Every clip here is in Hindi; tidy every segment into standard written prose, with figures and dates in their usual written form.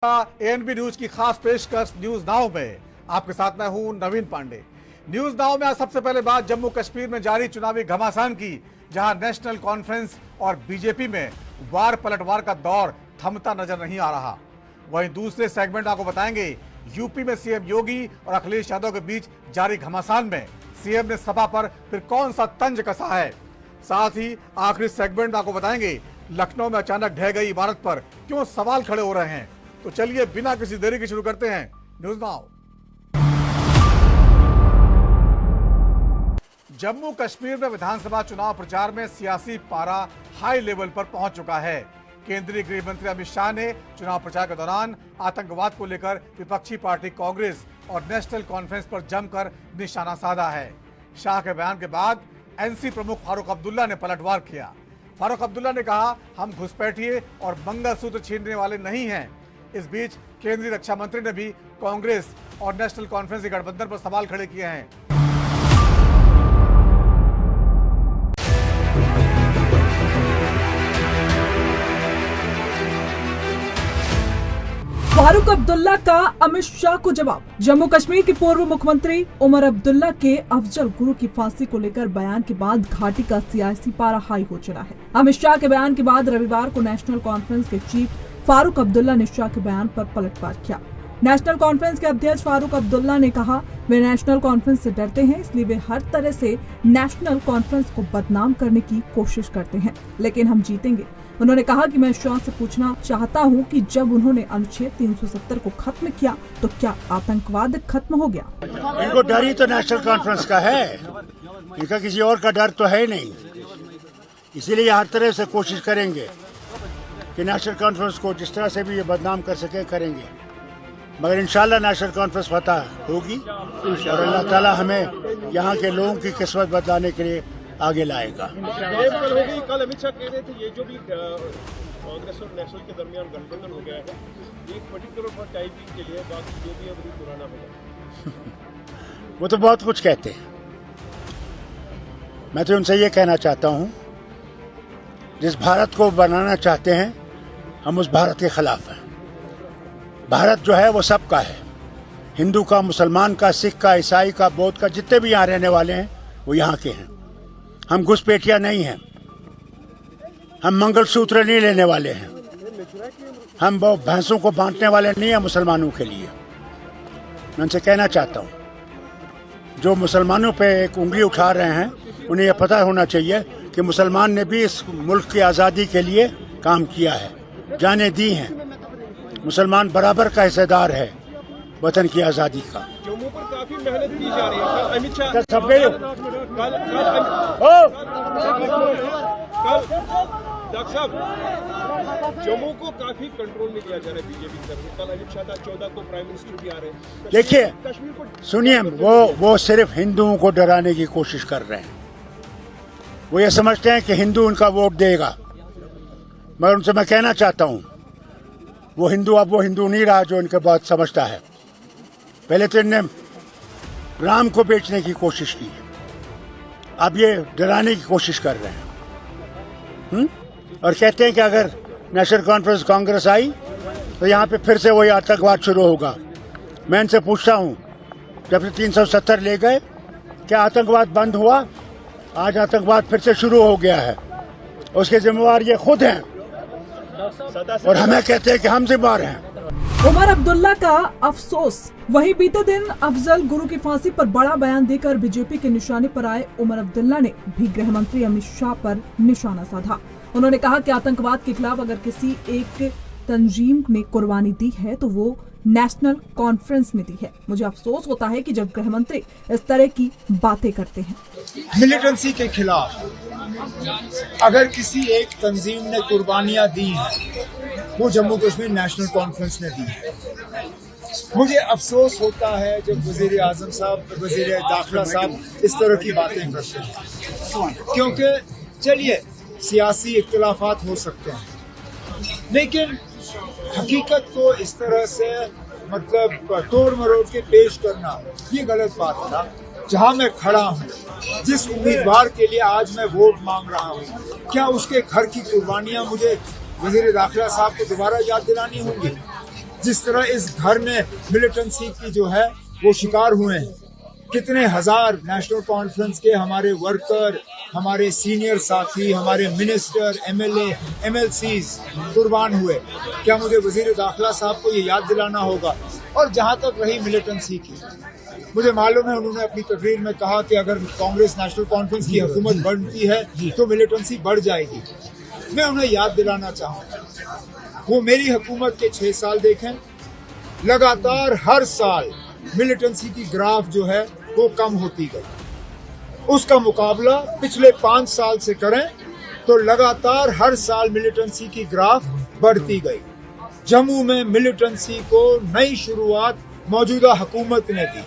एएनबी न्यूज की खास पेशकश न्यूज नाउ में आपके साथ मैं हूं नवीन पांडे। न्यूज नाउ में आज सबसे पहले बात जम्मू कश्मीर में जारी चुनावी घमासान की, जहां नेशनल कॉन्फ्रेंस और बीजेपी में वार पलटवार का दौर थमता नजर नहीं आ रहा। वहीं दूसरे सेगमेंट आपको बताएंगे यूपी में सीएम योगी और अखिलेश यादव के बीच जारी घमासान में सीएम ने सभा पर फिर कौन सा तंज कसा है। साथ ही आखिरी सेगमेंट आपको बताएंगे लखनऊ में अचानक ढह गई इमारत पर क्यों सवाल खड़े हो रहे हैं। तो चलिए बिना किसी देरी के शुरू करते हैं न्यूज नाउ। जम्मू कश्मीर में विधानसभा चुनाव प्रचार में सियासी पारा हाई लेवल पर पहुंच चुका है। केंद्रीय गृह मंत्री अमित शाह ने चुनाव प्रचार के दौरान आतंकवाद को लेकर विपक्षी पार्टी कांग्रेस और नेशनल कॉन्फ्रेंस पर जमकर निशाना साधा है। शाह के बयान के बाद एनसी प्रमुख फारूक अब्दुल्ला ने पलटवार किया। फारूक अब्दुल्ला ने कहा, हम घुसपैठिए और मंगलसूत्र छीनने वाले नहीं हैं। इस बीच केंद्रीय रक्षा मंत्री ने भी कांग्रेस और नेशनल कॉन्फ्रेंस के गठबंधन पर सवाल खड़े किए हैं। फारूक अब्दुल्ला का अमित शाह को जवाब। जम्मू कश्मीर के पूर्व मुख्यमंत्री उमर अब्दुल्ला के अफजल गुरु की फांसी को लेकर बयान के बाद घाटी का सियासी पारा हाई हो चला है। अमित शाह के बयान के बाद रविवार को नेशनल कॉन्फ्रेंस के चीफ फारूक अब्दुल्ला ने शाह के बयान पर पलटवार किया। नेशनल कॉन्फ्रेंस के अध्यक्ष फारूक अब्दुल्ला ने कहा, वे नेशनल कॉन्फ्रेंस से डरते हैं, इसलिए वे हर तरह से नेशनल कॉन्फ्रेंस को बदनाम करने की कोशिश करते हैं, लेकिन हम जीतेंगे। उन्होंने कहा कि मैं शाह से पूछना चाहता हूं कि जब उन्होंने अनुच्छेद 370 को खत्म किया तो क्या आतंकवाद खत्म हो गया? इनको डर ही तो नेशनल कॉन्फ्रेंस का है, इनका किसी और का डर तो है नहीं। इसीलिए हर तरह से कोशिश करेंगे कि नेशनल कॉन्फ्रेंस को जिस तरह से भी ये बदनाम कर सके करेंगे, मगर इंशाल्लाह नेशनल कॉन्फ्रेंस फतह होगी और अल्लाह ताला हमें यहाँ के लोगों की किस्मत बदलाने के लिए आगे लाएगा। कल अमित शाह कह रहे थे ये जो भी कांग्रेस और नेशनल के दरमियान गठबंधन हो गया है, एक पर्टिकुलर टाइमिंग के लिए, बाकी जो भी अभी पुराना होगा। वो तो बहुत कुछ कहते हैं, मैं तो उनसे ये कहना चाहता हूँ, जिस भारत को बनाना चाहते हैं हम उस भारत के खिलाफ हैं। भारत जो है वो सबका है, हिंदू का, मुसलमान का, सिख का, ईसाई का, बौद्ध का, जितने भी यहाँ रहने वाले हैं वो यहाँ के हैं। हम घुसपैठिया नहीं हैं, हम मंगलसूत्र नहीं लेने वाले हैं, हम वो भैंसों को बांटने वाले नहीं हैं मुसलमानों के लिए। मैं उनसे कहना चाहता हूँ, जो मुसलमानों पे एक उंगली उठा रहे हैं उन्हें यह पता होना चाहिए कि मुसलमान ने भी इस मुल्क की आज़ादी के लिए काम किया है, जानें दी हैं। मुसलमान बराबर का हिस्सेदार है वतन की आज़ादी का। जम्मू पर काफी मेहनत की जा रही है। अमित शाह सब गए डॉक्टर साहब, जम्मू को काफी कंट्रोल में किया जा रहा है बीजेपी की तरफ से। कल अमित शाह था, 14 को प्राइम मिनिस्टर भी आ रहे हैं। देखिए कश्मीर को सुनिए, वो सिर्फ हिंदुओं को डराने की कोशिश कर रहे हैं। वो ये समझते हैं कि हिंदू उनका वोट देगा, मगर उनसे मैं कहना चाहता हूँ, वो हिंदू अब वो हिंदू नहीं रहा जो इनके बहुत समझता है। पहले तो इनने राम को बेचने की कोशिश की, अब ये डराने की कोशिश कर रहे हैं। और कहते हैं कि अगर नेशनल कॉन्फ्रेंस कांग्रेस आई तो यहाँ पे फिर से वही आतंकवाद शुरू होगा। मैं इनसे पूछता हूँ, जब से 370 ले गए क्या आतंकवाद बंद हुआ? आज आतंकवाद फिर से शुरू हो गया है। उसके जिम्मेवार ये खुद हैं और हमें कहते हैं कि हम जिम्मेवार हैं। उमर अब्दुल्ला का अफसोस। वहीं बीते दिन अफजल गुरु की फांसी पर बड़ा बयान देकर बीजेपी के निशाने पर आए उमर अब्दुल्ला ने भी गृह मंत्री अमित शाह पर निशाना साधा। उन्होंने कहा कि आतंकवाद के खिलाफ अगर किसी एक तंजीम ने कुर्बानी दी है तो वो नेशनल कॉन्फ्रेंस ने दी है। मुझे अफसोस होता है कि जब गृह मंत्री इस तरह की बातें करते हैं। मिलिटेंसी के खिलाफ अगर किसी एक तंजीम ने कुर्बानियां दी हैं, वो जम्मू कश्मीर नेशनल कॉन्फ्रेंस ने दी है। मुझे अफसोस होता है जब वजीर आजम साहब, वजीर दाखिला साहब इस तरह की बातें करते हैं, क्योंकि चलिए सियासी इख्तिलाफात हो सकते हैं, लेकिन हकीकत को इस तरह से मतलब तोड़ मरोड़ के पेश करना ये गलत बात था। जहां मैं खड़ा हूं, जिस उम्मीदवार के लिए आज मैं वोट मांग रहा हूं, क्या उसके घर की कुर्बानियां मुझे वजीर दाखिला साहब को दोबारा याद दिलानी होंगी? जिस तरह इस घर में मिलिटेंसी की जो है वो शिकार हुए हैं, कितने हजार नेशनल कॉन्फ्रेंस के हमारे वर्कर, हमारे सीनियर साथी, हमारे मिनिस्टर, एमएलए, एमएलसीज कुर्बान हुए। क्या मुझे वजीर दाखिला साहब को ये याद दिलाना होगा? और जहां तक रही मिलिटेंसी की, मुझे मालूम है उन्होंने अपनी तकरीर में कहा कि अगर कांग्रेस नेशनल कॉन्फ्रेंस की हुकूमत बनती है तो मिलिटेंसी बढ़ जाएगी। मैं उन्हें याद दिलाना चाहूंगा, वो मेरी हुकूमत के 6 साल देखें, लगातार हर साल मिलिटेंसी की ग्राफ जो है वो कम होती गई। उसका मुकाबला पिछले 5 साल से करें तो लगातार हर साल मिलिटेंसी की ग्राफ बढ़ती गई। जम्मू में मिलिटेंसी को नई शुरुआत मौजूदा हुकूमत ने दी।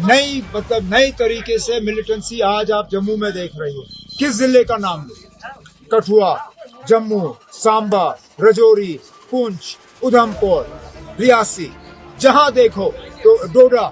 नई तरीके से मिलिटेंसी आज आप जम्मू में देख रही हो। किस जिले का नाम लो? कठुआ, जम्मू, सांबा, राजौरी, पुंछ, उधमपुर, रियासी, जहां देखो तो डोडा,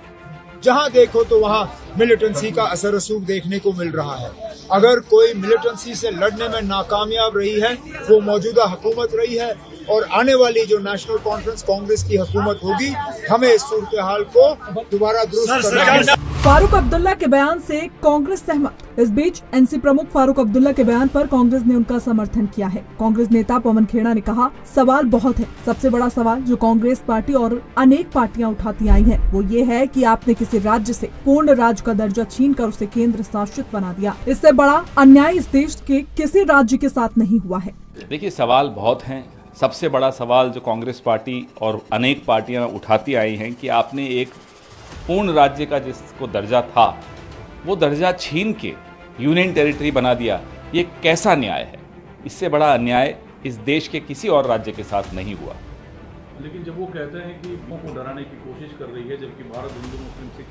जहां देखो तो वहां मिलिटेंसी का असर रसूख देखने को मिल रहा है। अगर कोई मिलिटेंसी से लड़ने में नाकामयाब रही है वो मौजूदा हुकूमत रही है, और आने वाली जो नेशनल कॉन्फ्रेंस कांग्रेस की हुकूमत होगी, हमें इस सूरत हाल को दोबारा दुरुस्त करना है। फारूक अब्दुल्ला के बयान से कांग्रेस सहमत। इस बीच एनसी प्रमुख फारूक अब्दुल्ला के बयान पर कांग्रेस ने उनका समर्थन किया है। कांग्रेस नेता पवन खेड़ा ने कहा, सवाल बहुत है। सबसे बड़ा सवाल जो कांग्रेस पार्टी और अनेक पार्टियां उठाती आई हैं, वो ये है कि आपने किसी राज्य से पूर्ण राज्य का दर्जा छीनकर उसे केंद्र शासित बना दिया। इससे बड़ा अन्याय इस देश के किसी राज्य के साथ नहीं हुआ है। देखिए, सवाल बहुत हैं। सबसे बड़ा सवाल जो कांग्रेस पार्टी और अनेक पार्टियां उठाती आई हैं कि आपने एक पूर्ण राज्य का जिसको दर्जा था वो दर्जा छीन के यूनियन टेरिटरी बना दिया। ये कैसा न्याय है? इससे बड़ा अन्याय इस देश के किसी और राज्य के साथ नहीं हुआ। लेकिन जब वो कहते हैं कि को डराने की कोशिश कर रही है, जबकि भारत हिंदू, मुस्लिम, सिख,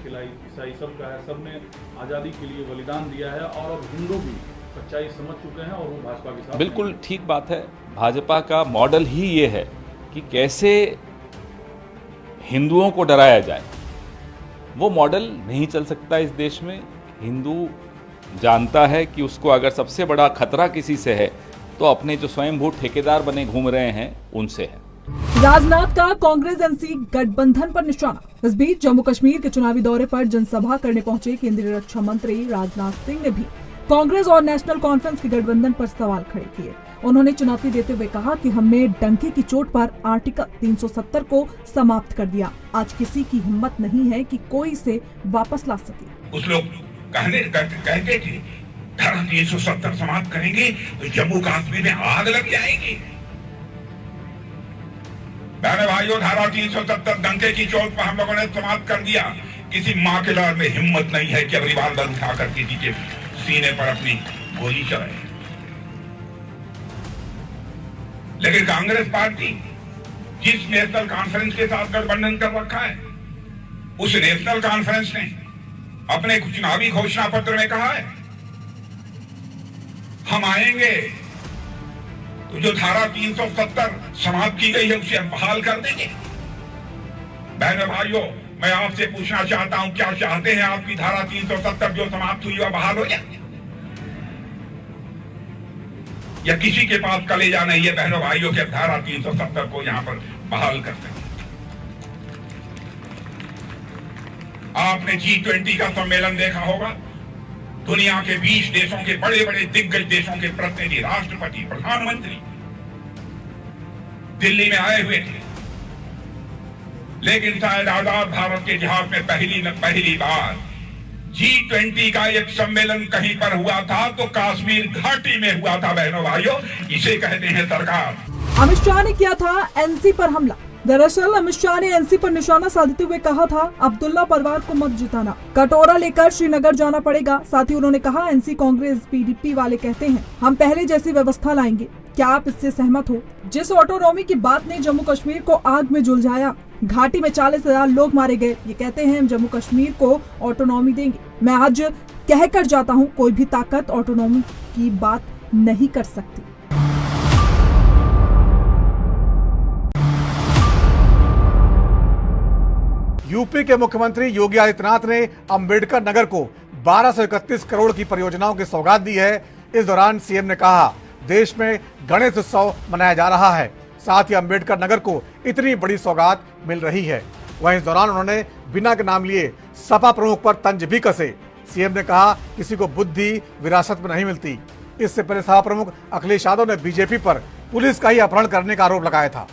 ईसाई सबका है, सब ने आज़ादी के लिए बलिदान दिया है और अब हिंदू भी सच्चाई समझ चुके हैं और वो भाजपा के साथ। बिल्कुल ठीक बात है। भाजपा का मॉडल ही ये है कि कैसे हिंदुओं को डराया जाए। वो मॉडल नहीं चल सकता इस देश में। हिंदू जानता है कि उसको अगर सबसे बड़ा खतरा किसी से है तो अपने जो स्वयंभू ठेकेदार बने घूम रहे हैं उनसे है। राजनाथ का कांग्रेस एनसी गठबंधन पर निशाना। इस बीच जम्मू कश्मीर के चुनावी दौरे पर जनसभा करने पहुंचे केंद्रीय रक्षा मंत्री राजनाथ सिंह ने भी कांग्रेस और नेशनल कॉन्फ्रेंस के गठबंधन पर सवाल खड़े किए। उन्होंने चुनौती देते हुए कहा कि हमने डंके की चोट पर आर्टिकल 370 को समाप्त कर दिया। आज किसी की हिम्मत नहीं है कि कोई इसे वापस ला सके। कुछ लोग कहते थे धारा 370 समाप्त करेंगे तो जम्मू कश्मीर में आग लग जाएगी। मेरे भाइयों, धारा 370 डंके की चोट पर हम लोगों ने समाप्त कर दिया। किसी माँ के लाल में हिम्मत नहीं है कि रिवाल्वर उठाकर किसी के सीने पर अपनी गोली चलाए। लेकिन कांग्रेस पार्टी जिस नेशनल कॉन्फ्रेंस के साथ गठबंधन कर रखा है, उस नेशनल कॉन्फ्रेंस ने अपने चुनावी घोषणा पत्र में कहा है हम आएंगे तो जो धारा 370 समाप्त की गई है उसे हम बहाल कर देंगे। बहनों भाइयों, मैं आपसे पूछना चाहता हूं, क्या चाहते हैं आपकी धारा 370 जो समाप्त हुई वह बहाल हो जाए? या किसी के पास कलेजा नहीं है बहनों भाइयों के धारा 370 को यहां पर बहाल कर देंगे? आपने G20 का सम्मेलन देखा होगा। दुनिया के 20 देशों के बड़े बड़े दिग्गज देशों के प्रतिनिधि, राष्ट्रपति, प्रधानमंत्री दिल्ली में आए हुए थे। लेकिन शायद आजाद भारत के इतिहास में पहली बार G20 का एक सम्मेलन कहीं पर हुआ था तो कश्मीर घाटी में हुआ था। बहनों भाइयों, इसे कहते हैं सरकार। अमित शाह ने किया था एनसी पर हमला। दरअसल अमित शाह ने एनसी पर निशाना साधते हुए कहा था, अब्दुल्ला परिवार को मत जिताना, कटोरा लेकर श्रीनगर जाना पड़ेगा। साथ ही उन्होंने कहा, एनसी कांग्रेस पीडीपी वाले कहते हैं हम पहले जैसी व्यवस्था लाएंगे, क्या आप इससे सहमत हो? जिस ऑटोनॉमी की बात ने जम्मू कश्मीर को आग में झुलसाया, घाटी में 40,000 लोग मारे गए, ये कहते हैं हम जम्मू कश्मीर को ऑटोनॉमी देंगे। मैं आज कह कर जाता हूँ, कोई भी ताकत ऑटोनॉमी की बात नहीं कर सकती। यूपी के मुख्यमंत्री योगी आदित्यनाथ ने अंबेडकर नगर को 1231 करोड़ की परियोजनाओं की सौगात दी है। इस दौरान सीएम ने कहा, देश में गणेश उत्सव मनाया जा रहा है, साथ ही अंबेडकर नगर को इतनी बड़ी सौगात मिल रही है। वहीं इस दौरान उन्होंने बिना के नाम लिए सपा प्रमुख पर तंज भी कसे। सीएम ने कहा, किसी को बुद्धि विरासत में नहीं मिलती। इससे पहले सपा प्रमुख अखिलेश यादव ने बीजेपी पर पुलिस का ही अपहरण करने का आरोप लगाया था।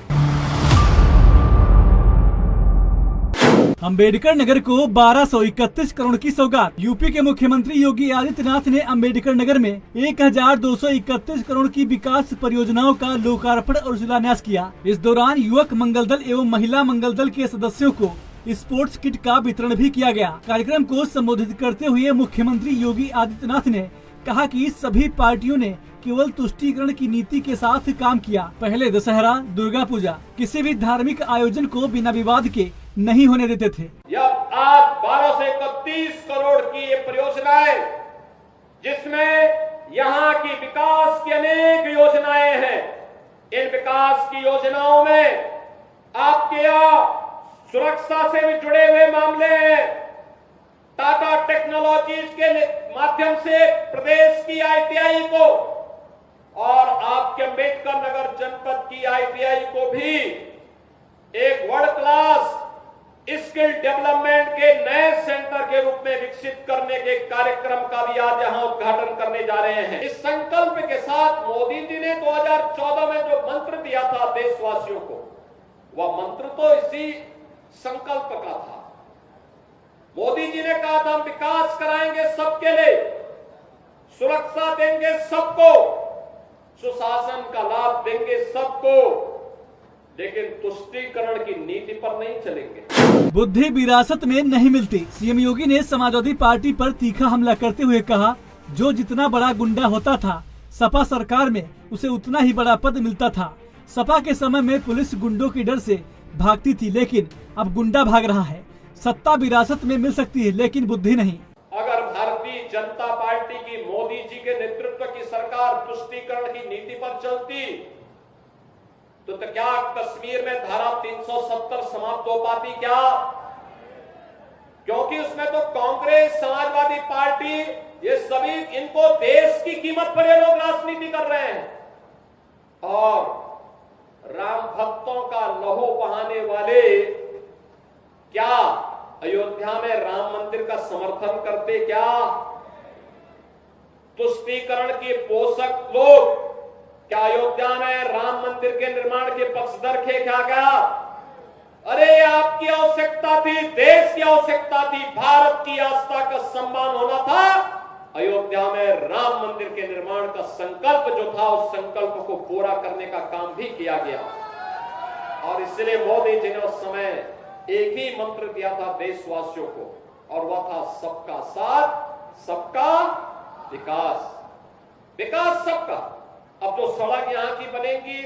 अंबेडकर नगर को 1231 करोड़ की सौगात। यूपी के मुख्यमंत्री योगी आदित्यनाथ ने अंबेडकर नगर में 1231 करोड़ की विकास परियोजनाओं का लोकार्पण और शिलान्यास किया। इस दौरान युवक मंगल दल एवं महिला मंगल दल के सदस्यों को स्पोर्ट्स किट का वितरण भी किया गया। कार्यक्रम को संबोधित करते हुए मुख्यमंत्री योगी आदित्यनाथ ने कहा कि सभी पार्टियों ने केवल तुष्टीकरण की नीति के साथ काम किया। पहले दशहरा, दुर्गा पूजा, किसी भी धार्मिक आयोजन को बिना विवाद के नहीं होने देते थे। आज 1231 करोड़ की ये परियोजनाएं, जिसमें यहाँ की विकास की अनेक योजनाएं हैं। इन विकास की योजनाओं में आपके यहाँ सुरक्षा से भी जुड़े हुए मामले हैं। टाटा टेक्नोलॉजीज के माध्यम से प्रदेश की आईटीआई को और आपके अंबेडकर नगर जनपद की आईटीआई को भी एक वर्ल्ड क्लास स्किल डेवलपमेंट के नए सेंटर के रूप में विकसित करने के कार्यक्रम का भी आज यहां उद्घाटन करने जा रहे हैं। इस संकल्प के साथ मोदी जी ने 2014 में जो मंत्र दिया था देशवासियों को, वह मंत्र तो इसी संकल्प का था। मोदी जी ने कहा था, हम विकास कराएंगे सबके लिए, सुरक्षा देंगे सबको, सुशासन का लाभ देंगे सबको, लेकिन तुष्टीकरण की नीति पर नहीं चलेंगे। बुद्धि विरासत में नहीं मिलती। सीएम योगी ने समाजवादी पार्टी पर तीखा हमला करते हुए कहा, जो जितना बड़ा गुंडा होता था सपा सरकार में उसे उतना ही बड़ा पद मिलता था। सपा के समय में पुलिस गुंडों के डर से भागती थी, लेकिन अब गुंडा भाग रहा है। सत्ता विरासत में मिल सकती है, लेकिन बुद्धि नहीं। अगर भारतीय जनता पार्टी की मोदी जी के नेतृत्व की सरकार तुष्टीकरण की नीति पर चलती तो क्या कश्मीर में धारा 370 समाप्त हो पाती क्या? क्योंकि उसमें तो कांग्रेस, समाजवादी पार्टी, ये सभी, इनको देश की कीमत पर ये लोग राजनीति कर रहे हैं। और राम भक्तों का लहू बहाने वाले क्या अयोध्या में राम मंदिर का समर्थन करते? क्या तुष्टीकरण के पोषक लोग क्या अयोध्या में राम मंदिर के निर्माण के पक्षधर थे? क्या? अरे आपकी आवश्यकता थी, देश की आवश्यकता थी, भारत की आस्था का सम्मान होना था। अयोध्या में राम मंदिर के निर्माण का संकल्प जो था, उस संकल्प को पूरा करने का काम भी किया गया। और इसलिए मोदी जी ने उस समय एक ही मंत्र दिया था देशवासियों को, और वह था सबका साथ, सबका विकास। विकास सबका। अब जो सड़क यहाँ की बनेगी,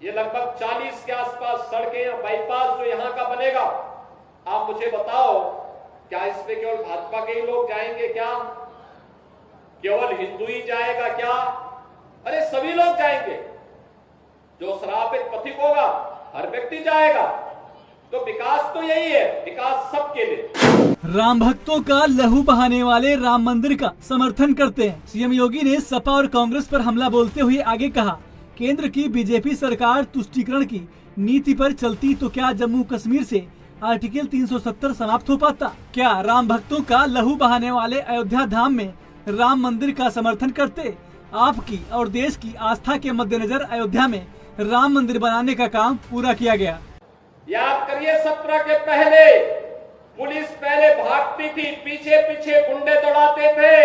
ये लगभग 40 के आसपास सड़कें या बाईपास जो यहाँ का बनेगा, आप मुझे बताओ, क्या इसमें केवल भाजपा के ही लोग जाएंगे? क्या केवल हिंदू ही जाएगा? क्या अरे सभी लोग जाएंगे। जो श्रापित पथिक होगा, हर व्यक्ति जाएगा। तो विकास तो यही है, विकास सबके लिए। राम भक्तों का लहू बहाने वाले राम मंदिर का समर्थन करते हैं। सीएम योगी ने सपा और कांग्रेस पर हमला बोलते हुए आगे कहा, केंद्र की बीजेपी सरकार तुष्टीकरण की नीति पर चलती तो क्या जम्मू कश्मीर से आर्टिकल 370 समाप्त हो पाता? क्या राम भक्तों का लहू बहाने वाले अयोध्या धाम में राम मंदिर का समर्थन करते? आपकी और देश की आस्था के मद्देनजर अयोध्या में राम मंदिर बनाने का काम पूरा किया गया। याद करिए, 17 के पहले पुलिस पहले भागती थी, पीछे पीछे गुंडे दौड़ाते थे।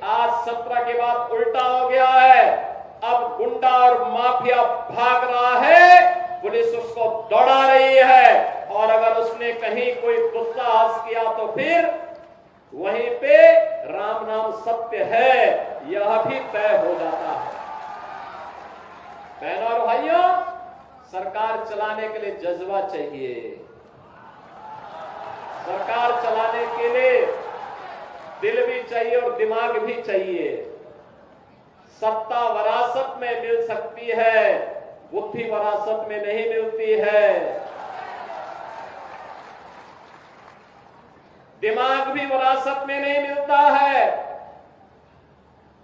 आज 17 के बाद उल्टा हो गया है। अब गुंडा और माफिया भाग रहा है, पुलिस उसको दौड़ा रही है। और अगर उसने कहीं कोई दुस्साहस किया तो फिर वहीं पे राम नाम सत्य है, यह भी तय हो जाता है। बहनों और भाइयों, सरकार चलाने के लिए जज्बा चाहिए। सरकार चलाने के लिए दिल भी चाहिए और दिमाग भी चाहिए। सत्ता वरासत में मिल सकती है, बुद्धि वरासत में नहीं मिलती है। दिमाग भी वरासत में नहीं मिलता है।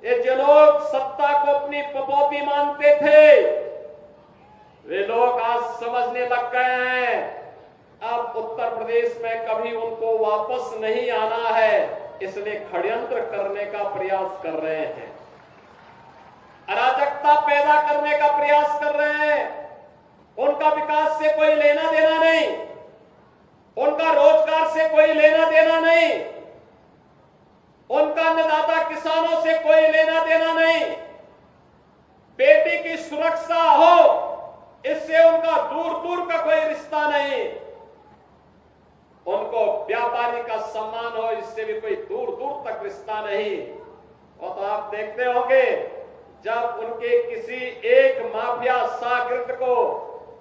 ये जो लोग सत्ता को अपनी पपौती मानते थे, वे लोग आज समझने लग गए हैं अब उत्तर प्रदेश में कभी उनको वापस नहीं आना है, इसलिए षड्यंत्र करने का प्रयास कर रहे हैं, अराजकता पैदा करने का प्रयास कर रहे हैं। उनका विकास से कोई लेना देना नहीं, उनका रोजगार से कोई लेना देना नहीं, उनका अन्नदाता किसानों से कोई लेना देना नहीं, बेटी की सुरक्षा हो इससे उनका दूर दूर का कोई रिश्ता नहीं, उनको व्यापारी का सम्मान हो इससे भी कोई दूर दूर तक रिश्ता नहीं। और तो आप देखते होंगे जब उनके किसी एक माफिया शागिर्द को,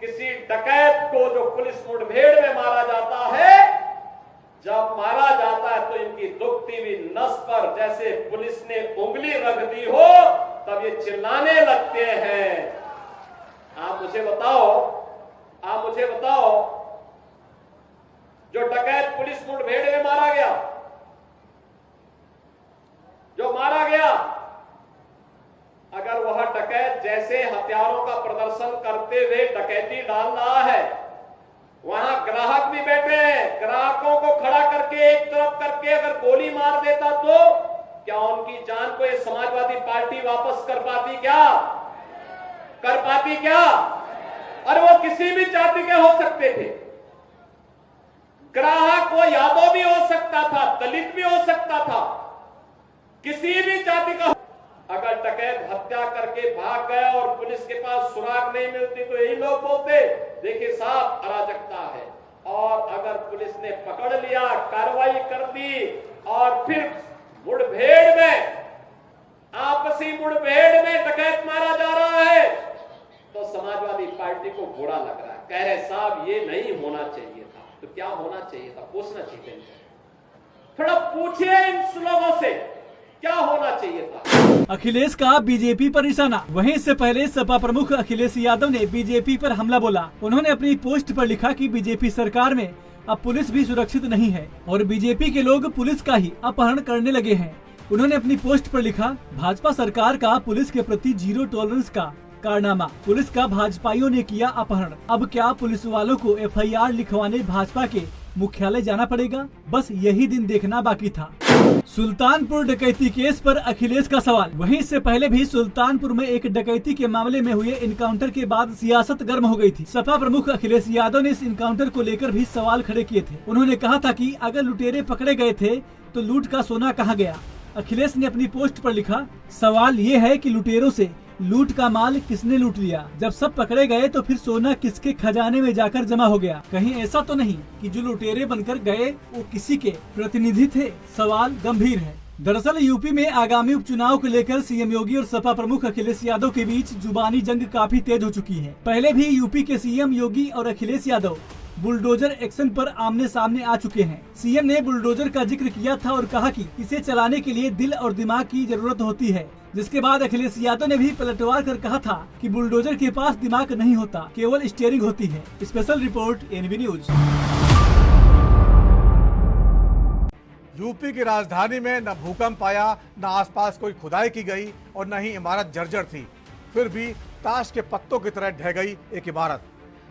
किसी डकैत को जो पुलिस मुठभेड़ में मारा जाता है, जब मारा जाता है तो इनकी दुखती हुई नस पर जैसे पुलिस ने उंगली रख दी हो तब ये चिल्लाने लगते हैं। आप मुझे बताओ जो डकैत पुलिस मुठभेड़ में मारा गया, अगर वह डकैत जैसे हथियारों का प्रदर्शन करते हुए डकैती डाल रहा है, वहां ग्राहक भी बैठे हैं, ग्राहकों को खड़ा करके एक तरफ करके अगर गोली मार देता तो क्या उनकी जान को ये समाजवादी पार्टी वापस कर पाती क्या? और वो किसी भी जाति के हो सकते थे, ग्राहक वो यादव भी हो सकता था, दलित भी हो सकता था, किसी भी जाति का। अगर डकैत हत्या करके भाग गया और पुलिस के पास सुराग नहीं मिलती तो यही लोग बोलते देखिए साहब अराजकता है। और अगर पुलिस ने पकड़ लिया, कार्रवाई कर दी और फिर मुठभेड़ में, आपसी मुठभेड़ में डकैत मारा जा रहा है तो समाजवादी पार्टी को बुरा लग रहा है, कह रहे साहब ये नहीं होना चाहिए था। तो क्या होना चाहिए था? पूछना चाहिए, थोड़ा पूछिए इन लोगों से क्या होना चाहिए था। अखिलेश का बीजेपी पर निशाना। वहीं इससे पहले सपा प्रमुख अखिलेश यादव ने बीजेपी पर हमला बोला। उन्होंने अपनी पोस्ट पर लिखा कि बीजेपी सरकार में अब पुलिस भी सुरक्षित नहीं है और बीजेपी के लोग पुलिस का ही अपहरण करने लगे हैं। उन्होंने अपनी पोस्ट पर लिखा, भाजपा सरकार का पुलिस के प्रति जीरो टॉलरेंस का कारनामा, पुलिस का भाजपाइयों ने किया अपहरण। अब क्या पुलिस वालों को FIR लिखवाने भाजपा के मुख्यालय जाना पड़ेगा? बस यही दिन देखना बाकी था। सुल्तानपुर डकैती केस पर अखिलेश का सवाल। वहीं इससे पहले भी सुल्तानपुर में एक डकैती के मामले में हुए इनकाउंटर के बाद सियासत गर्म हो गई थी। सपा प्रमुख अखिलेश यादव ने इस इनकाउंटर को लेकर भी सवाल खड़े किए थे। उन्होंने कहा था कि अगर लुटेरे पकड़े गए थे तो लूट का सोना कहाँ गया? अखिलेश ने अपनी पोस्ट पर लिखा, सवाल ये है कि लुटेरों से लूट का माल किसने लूट लिया? जब सब पकड़े गए तो फिर सोना किसके खजाने में जाकर जमा हो गया? कहीं ऐसा तो नहीं कि जो लुटेरे बनकर गए वो किसी के प्रतिनिधि थे? सवाल गंभीर है। दरअसल यूपी में आगामी उपचुनाव को लेकर सीएम योगी और सपा प्रमुख अखिलेश यादव के बीच जुबानी जंग काफी तेज हो चुकी है। पहले भी यूपी के सीएम योगी और अखिलेश यादव बुलडोजर एक्शन पर आमने सामने आ चुके हैं। सीएम ने बुलडोजर का जिक्र किया था और कहा कि इसे चलाने के लिए दिल और दिमाग की जरूरत होती है, जिसके बाद अखिलेश यादव ने भी पलटवार कर कहा था कि बुलडोजर के पास दिमाग नहीं होता, केवल स्टीयरिंग होती है। Special report NV news. UP की राजधानी में न भूकंप आया, न आसपास कोई खुदाई की गई और न ही इमारत जर्जर थी, फिर भी ताश के पत्तों की तरह ढह गई एक इमारत।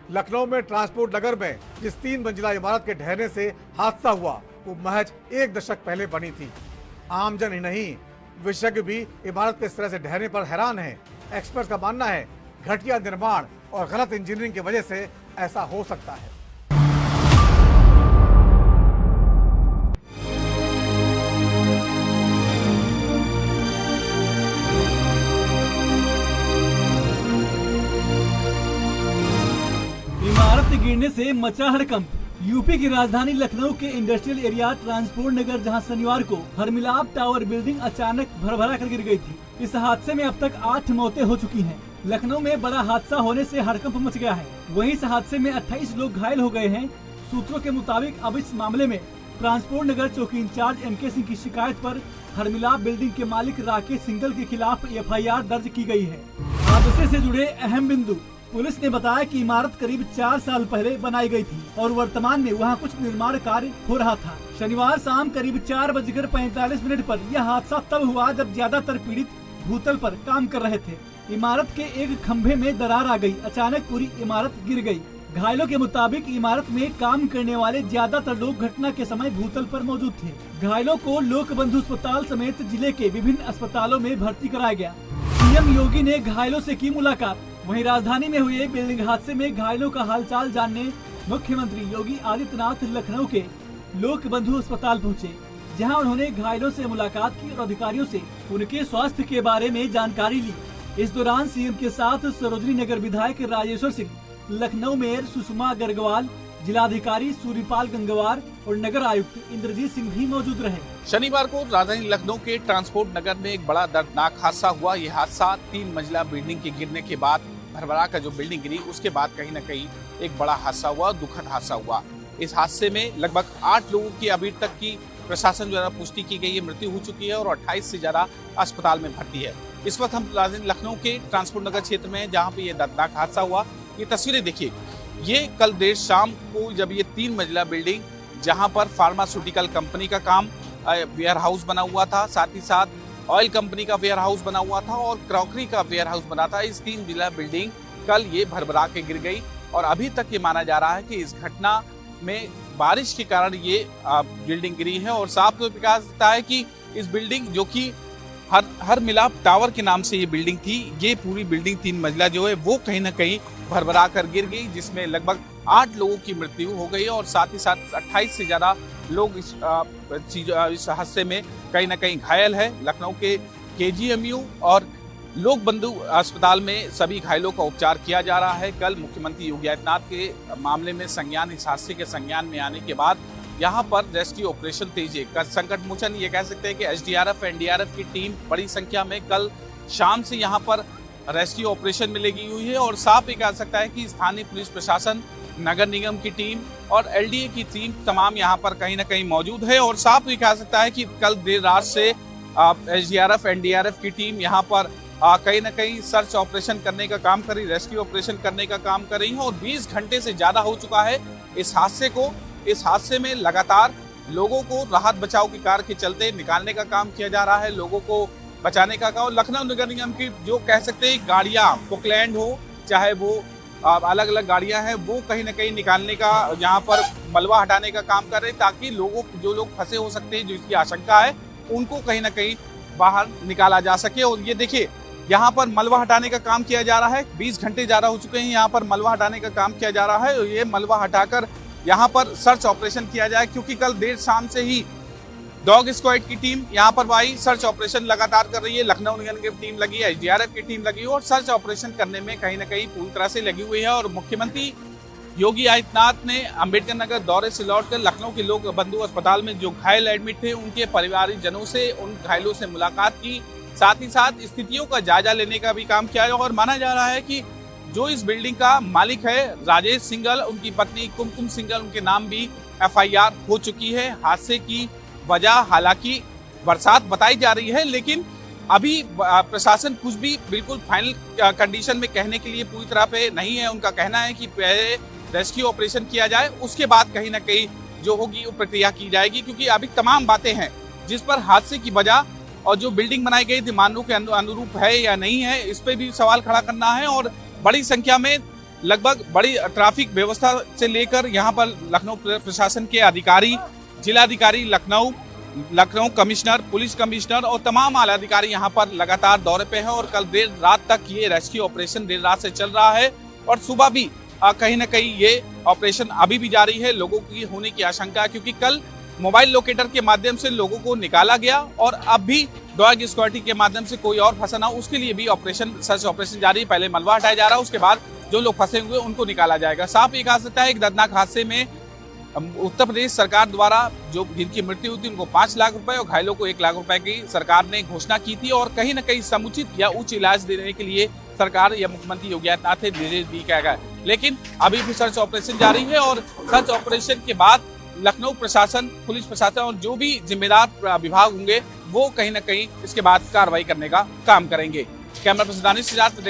लखनऊ में ट्रांसपोर्ट नगर में जिस 3 मंजिला इमारत के ढहने से हादसा हुआ वो महज 1 दशक पहले बनी थी। आमजन ही नहीं, विशेषज्ञ भी इमारत के इस तरह से ढहने पर हैरान हैं। एक्सपर्ट का मानना है घटिया निर्माण और गलत इंजीनियरिंग की वजह से ऐसा हो सकता है। इमारत गिरने से मचा हड़कंप। यूपी की राजधानी लखनऊ के इंडस्ट्रियल एरिया ट्रांसपोर्ट नगर, जहां शनिवार को हरमिलाप टावर बिल्डिंग अचानक भरभरा कर गिर गई थी। इस हादसे में अब तक 8 मौतें हो चुकी हैं। लखनऊ में बड़ा हादसा होने से हड़कंप मच गया है। वहीं इस हादसे में 28 लोग घायल हो गए हैं। सूत्रों के मुताबिक अब इस मामले में ट्रांसपोर्ट नगर चौकी इंचार्ज MK सिंह की शिकायत पर हरमिलाप बिल्डिंग के मालिक राकेश सिंघल के खिलाफ FIR दर्ज की गई है। हादसे से जुड़े अहम बिंदु। पुलिस ने बताया कि इमारत करीब 4 साल पहले बनाई गई थी और वर्तमान में वहां कुछ निर्माण कार्य हो रहा था। शनिवार शाम करीब 4:45 पर यह हादसा तब हुआ जब ज्यादातर पीड़ित भूतल पर काम कर रहे थे। इमारत के एक खंभे में दरार आ गई। अचानक पूरी इमारत गिर गई। घायलों के मुताबिक इमारत में काम करने वाले ज्यादातर लोग घटना के समय भूतल पर मौजूद थे। घायलों को लोक बंधु अस्पताल समेत जिले के विभिन्न अस्पतालों में भर्ती कराया गया। सीएम योगी ने घायलों से की मुलाकात। वहीं राजधानी में हुए बिल्डिंग हादसे में घायलों का हालचाल जानने मुख्यमंत्री योगी आदित्यनाथ लखनऊ के लोक बंधु अस्पताल पहुँचे, जहाँ उन्होंने घायलों से मुलाकात की और अधिकारियों से उनके स्वास्थ्य के बारे में जानकारी ली। इस दौरान सीएम के साथ सरोजनी नगर विधायक राजेश्वर सिंह, लखनऊ मेयर सुषमा गर्गवाल, जिलाधिकारी सूर्यपाल गंगवार और नगर आयुक्त इंद्रजीत सिंह भी मौजूद रहे। शनिवार को राजधानी लखनऊ के ट्रांसपोर्ट नगर में एक बड़ा दर्दनाक हादसा हुआ। यह हादसा 3 मंजिला बिल्डिंग के गिरने के बाद, भरभरा का जो बिल्डिंग गिरी उसके बाद कहीं न कहीं एक बड़ा हादसा हुआ, दुखद हादसा हुआ। इस हादसे में लगभग 8 लोगों की अभी तक की प्रशासन द्वारा पुष्टि की गई है, मृत्यु हो चुकी है और 28 से ज्यादा अस्पताल में भर्ती है। इस वक्त हम राजधानी लखनऊ के ट्रांसपोर्ट नगर क्षेत्र में, जहाँ पे ये दर्दनाक हादसा हुआ। ये तस्वीरें देखिए, ये कल देर शाम को जब ये 3 मंजिला बिल्डिंग, जहां पर फार्मास्यूटिकल कंपनी का काम वेयर हाउस बना हुआ था, साथ ही साथ ऑयल कंपनी का वेयर हाउस बना हुआ था और क्रॉकरी का वेयर हाउस बना था, इस 3 मंजिला बिल्डिंग कल ये भरभरा के गिर गई। और अभी तक ये माना जा रहा है कि इस घटना में बारिश के कारण ये बिल्डिंग गिरी है। और साफ तौर पर कहा जाता है कि इस बिल्डिंग, जो कि हर मिलाप टावर के नाम से ये बिल्डिंग थी, ये पूरी बिल्डिंग 3 मंजिला जो है वो कहीं ना कहीं भरभरा कर गिर गई, जिसमें लगभग 8 लोगों की मृत्यु हो गई और साथ ही साथ 28 से ज्यादा लोग इस हादसे में कहीं ना कहीं घायल है। लखनऊ के केजीएमयू और लोक बंधु अस्पताल में सभी घायलों का उपचार किया जा रहा है। कल मुख्यमंत्री योगी आदित्यनाथ के मामले में संज्ञान, इस हादसे के संज्ञान में आने के बाद यहाँ पर रेस्क्यू ऑपरेशन तेज है। संकट मोचन ये कह सकते हैं कि एसडीआरएफ, एनडीआरएफ की टीम बड़ी संख्या में कल शाम से यहाँ पर रेस्क्यू ऑपरेशन में लगी हुई है। और साफ ये कह सकता है कि स्थानीय पुलिस प्रशासन, नगर निगम की टीम और एलडीए की टीम तमाम यहाँ पर कहीं ना कहीं मौजूद है। और साफ ये कह सकता है कि कल देर रात से एसडीआरएफ, एनडीआरएफ की टीम यहाँ पर कहीं ना कहीं सर्च ऑपरेशन करने का काम कर रही, रेस्क्यू ऑपरेशन करने का काम कर रही है। और 20 घंटे से ज्यादा हो चुका है इस हादसे में लगातार लोगों को राहत बचाव की कार्य के चलते निकालने का काम किया जा रहा है, लोगों को बचाने का काम। लखनऊ नगर निगम की जो कह सकते हैं गाड़ियां, पोकलैंड हो चाहे वो अलग अलग गाड़ियां हैं, वो कहीं ना कहीं निकालने का, यहाँ पर मलबा हटाने का काम कर रहे हैं, ताकि जो लोग फंसे हो सकते हैं, जो इसकी आशंका है, उनको कहीं ना कहीं बाहर निकाला जा सके। और ये देखिए, यहाँ पर मलबा हटाने का काम किया जा रहा है। 20 घंटे ज्यादा हो चुके हैं, यहाँ पर मलबा हटाने का काम किया जा रहा है। और ये मलबा हटाकर यहाँ पर सर्च ऑपरेशन किया जाए, क्योंकि कल देर शाम से ही डॉग स्क्वाड की टीम यहाँ पर आई, सर्च ऑपरेशन लगातार कर रही है। लखनऊ निगम की टीम लगी है, एसडीआरएफ की टीम लगी है और सर्च ऑपरेशन करने में कहीं ना कहीं पूरी तरह से लगी हुई है। और मुख्यमंत्री योगी आदित्यनाथ ने अम्बेडकर नगर दौरे से लौटकर लखनऊ के लोक बंधु अस्पताल में जो घायल एडमिट थे, उनके परिवारजनों से, उन घायलों से मुलाकात की, साथ ही साथ स्थितियों का जायजा लेने का भी काम किया। और माना जा रहा है कि जो इस बिल्डिंग का मालिक है राजेश सिंघल, उनकी पत्नी कुमकुम सिंघल, उनके नाम भी एफआईआर हो चुकी है। हादसे की वजह हालांकि बरसात बताई जा रही है, लेकिन अभी प्रशासन कुछ भी बिल्कुल फाइनल कंडीशन में कहने के लिए पूरी तरह पे नहीं है। उनका कहना है कि पहले रेस्क्यू ऑपरेशन किया जाए, उसके बाद कहीं ना कहीं जो होगी वो प्रक्रिया की जाएगी, क्योंकि अभी तमाम बातें हैं जिस पर हादसे की वजह और जो बिल्डिंग बनाई गई थी मानकों के अनुरूप है या नहीं है, इस पे भी सवाल खड़ा करना है। और बड़ी संख्या में लगभग बड़ी ट्रैफिक व्यवस्था से लेकर यहाँ पर लखनऊ प्रशासन के अधिकारी, जिलाधिकारी लखनऊ कमिश्नर, पुलिस कमिश्नर और तमाम आला अधिकारी यहाँ पर लगातार दौरे पे हैं। और कल देर रात तक ये रेस्क्यू ऑपरेशन देर रात से चल रहा है और सुबह भी कहीं ना कहीं ये ऑपरेशन अभी भी जारी है। लोगों की होने की आशंका है, क्योंकि कल मोबाइल लोकेटर के माध्यम से लोगों को निकाला गया और अब भी डॉग स्क्वाड के माध्यम से कोई और फंसा ना, उसके लिए भी ऑपरेशन, सर्च ऑपरेशन जारी है। पहले मलबा हटाया जा रहा है, उसके बाद जो लोग फंसे हुए उनको निकाला जाएगा। साफ ये कहा सकता है एक दर्दनाक हादसे में उत्तर प्रदेश सरकार द्वारा जो जिनकी मृत्यु हुई थी उनको 5 लाख रुपए और घायलों को 1 लाख रुपए की सरकार ने घोषणा की थी। और कहीं न कहीं समुचित या उच्च इलाज देने के लिए सरकार या मुख्यमंत्री योगी आदित्यनाथ ने निर्देश भी किया गया, लेकिन अभी भी सर्च ऑपरेशन जारी है। और सर्च ऑपरेशन के बाद लखनऊ प्रशासन, पुलिस प्रशासन और जो भी जिम्मेदार विभाग होंगे वो कहीं न कहीं इसके बाद कार्रवाई करने का काम करेंगे। Camera person Danish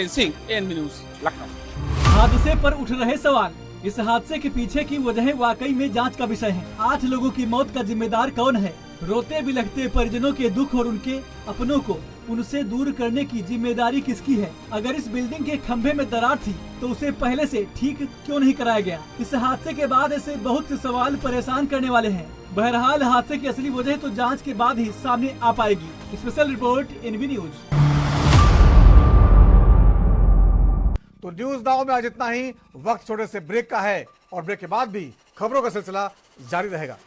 Singh, ANB news, Lucknow. हादसे पर उठ रहे सवाल। इस हादसे के पीछे की वजह वाकई में जांच का विषय है। 8 लोगों की मौत का जिम्मेदार कौन है? रोते बिलखते परिजनों के दुख और उनके अपनों को उनसे दूर करने की जिम्मेदारी किसकी है? अगर इस बिल्डिंग के खंभे में दरार थी तो उसे पहले से ठीक क्यों नहीं कराया गया? इस हादसे के बाद ऐसे बहुत से सवाल परेशान करने वाले हैं। बहरहाल हादसे की असली वजह तो जांच के बाद ही सामने आ पाएगी। Special report NV news. तो न्यूज नाउ में आज इतना ही। वक्त छोटे से ब्रेक का है और ब्रेक के बाद भी खबरों का सिलसिला जारी रहेगा।